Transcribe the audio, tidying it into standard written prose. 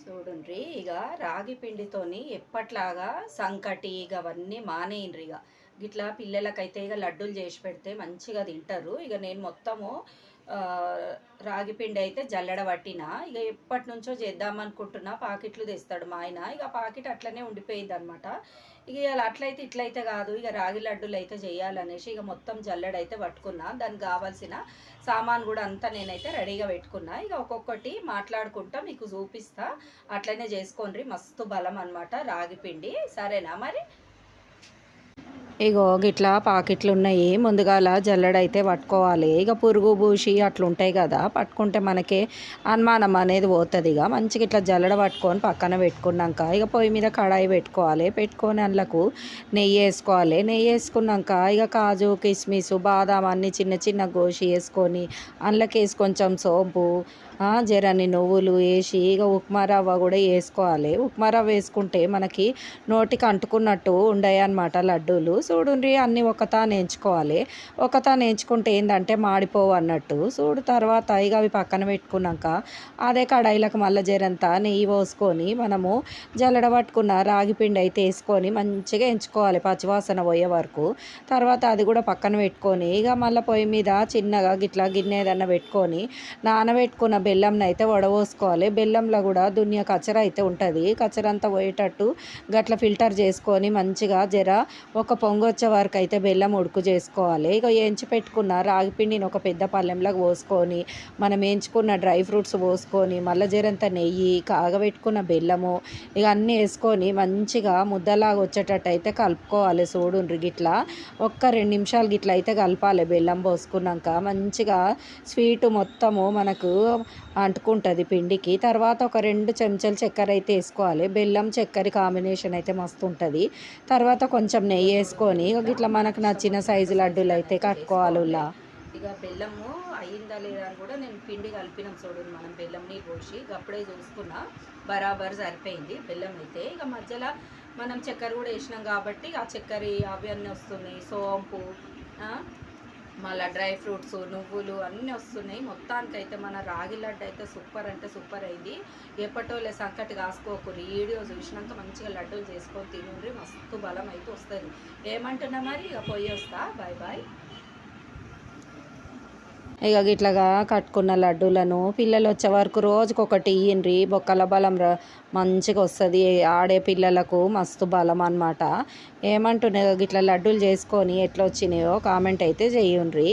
చూడుండ్రి ఇక రాగి పిండితోని ఎప్పట్లాగా సంకటి ఇక అవన్నీ మానేయండ్రి. ఇక గిట్లా పిల్లలకైతే ఇక లడ్డూలు చేసి పెడితే మంచిగా తింటారు. ఇక నేను మొత్తము రాగి పిండి అయితే జల్లెడ పట్టిన. ఇక ఎప్పటి నుంచో చేద్దామనుకుంటున్నా. పాకెట్లు తెస్తాడు మా ఆయన. ఇక పాకెట్ అట్లనే ఉండిపోయింది అనమాట. ఇక ఇలా అట్లయితే ఇట్లయితే కాదు, ఇక రాగి లడ్డూలు అయితే చేయాలనేసి ఇక మొత్తం జల్లెడైతే పట్టుకున్నా. దానికి కావాల్సిన సామాన్ కూడా అంతా నేనైతే రెడీగా పెట్టుకున్నా. ఇక ఒక్కొక్కటి మాట్లాడుకుంటా మీకు చూపిస్తా. అట్లనే చేసుకోండి, మస్తు బలం అనమాట రాగి పిండి. సరేనా మరి? ఇగో గిట్లా పాకెట్లు ఉన్నాయి. ముందుగాల జల్లెడైతే పట్టుకోవాలి. ఇక పురుగు బూసి అట్లుంటాయి కదా, పట్టుకుంటే మనకి అనుమానం అనేది పోతుంది. ఇక మంచిగా ఇట్లా జల్లెడ పట్టుకొని పక్కన పెట్టుకున్నాక ఇక పొయ్యి మీద కడాయి పెట్టుకోవాలి. పెట్టుకొని అందులోకి నెయ్యి వేసుకోవాలి. నెయ్యి వేసుకున్నాక ఇక కాజు కిస్మిస్ బాదాం అన్నీ చిన్న చిన్న గోసి వేసుకొని అందులోకి వేసి కొంచెం సోంపు జరని నువ్వులు వేసి ఇక ఉప్మా రవ్వ కూడా వేసుకోవాలి. ఉప్మా రవ్వ వేసుకుంటే మనకి నోటికి అంటుకున్నట్టు ఉండయి అన్నమాట లడ్డూలు. చూడుండ్రి అన్నీ ఒకతాను వేయించుకోవాలి. ఒకతాను వేయించుకుంటే ఏంటంటే మాడిపోవు అన్నట్టు. చూడు తర్వాత ఇక అవి పక్కన పెట్టుకున్నాక అదే కడాయిలకు మళ్ళీ జరంతా నెయ్యి పోసుకొని మనము జల్లెడ పట్టుకున్న రాగి పిండి అయితే వేసుకొని మంచిగా వేయించుకోవాలి పచ్చివాసన పోయే వరకు. తర్వాత అది కూడా పక్కన పెట్టుకొని ఇక మళ్ళీ పొయ్యి మీద చిన్నగా గిట్లా గిన్నె ఏదన్నా పెట్టుకొని నానబెట్టుకున్న బెల్లంని అయితే వడపోసుకోవాలి. బెల్లంలో కూడా దునియా కచ్చర అయితే ఉంటుంది. కచ్చర అంతా పోయేటట్టు గట్ల ఫిల్టర్ చేసుకొని మంచిగా జర ఒక పొంగొచ్చే వరకు అయితే బెల్లం ఉడుకు చేసుకోవాలి. ఇక వేయించి పెట్టుకున్న రాగి పిండిని ఒక పెద్ద పళ్ళెంలోకి పోసుకొని మనం వేయించుకున్న డ్రై ఫ్రూట్స్ పోసుకొని మళ్ళీ జరంత నెయ్యి కాగబెట్టుకున్న బెల్లము ఇక అన్నీ వేసుకొని మంచిగా ముద్దలాగా వచ్చేటట్టు అయితే కలుపుకోవాలి. చూడుండ్రి గిట్లా ఒక్క 2 నిమిషాలు గిట్ల అయితే కలపాలి. బెల్లం పోసుకున్నాక మంచిగా స్వీటు మొత్తము మనకు అంటుకుంటుంది పిండికి. తర్వాత ఒక 2 చెంచాలు చక్కెర అయితే వేసుకోవాలి. బెల్లం చక్కెర కాంబినేషన్ అయితే మస్తు ఉంటుంది. తర్వాత కొంచెం నెయ్యి వేసుకొని ఇట్లా మనకు నచ్చిన సైజు లడ్డూలు అయితే కట్టుకోవాలి. ఇక బెల్లము అయిందా లేదా అని కూడా నేను పిండి కలిపినాం. చూడండి, మనం బెల్లం నీళ్ళు పోసి అప్పుడే చూసుకున్నా బరాబర్ సరిపోయింది బెల్లం అయితే. ఇక మధ్యలో మనం చక్కెర కూడా వేసినాం కాబట్టి ఆ చక్కెర అవి అన్నీ వస్తున్నాయి. సోంపు మళ్ళీ డ్రై ఫ్రూట్స్ నువ్వులు అన్నీ వస్తున్నాయి. మొత్తానికైతే మన రాగి లడ్డు అయితే సూపర్ అంటే సూపర్ అయింది. ఎప్పటోలే సంకటి కాసుకోకూరి వీడియో చూసినాక మంచిగా లడ్డూలు చేసుకొని తినండి, మస్తు బలం అయితే వస్తుంది. ఏమంటున్నా మరి? ఇక పోయి వస్తా. Bye bye. ఇక గిట్లాగా కట్టుకున్న లడ్డూలను పిల్లలు వచ్చే వరకు రోజుకొకటి ఇయ్యండ్రి. బొక్కల బలం మంచిగా వస్తుంది. ఆడే పిల్లలకు మస్తు బలం అన్నమాట. ఏమంటున్నాయో గిట్లా లడ్డూలు చేసుకొని ఎట్లా వచ్చినాయో కామెంట్ అయితే చేయండ్రి.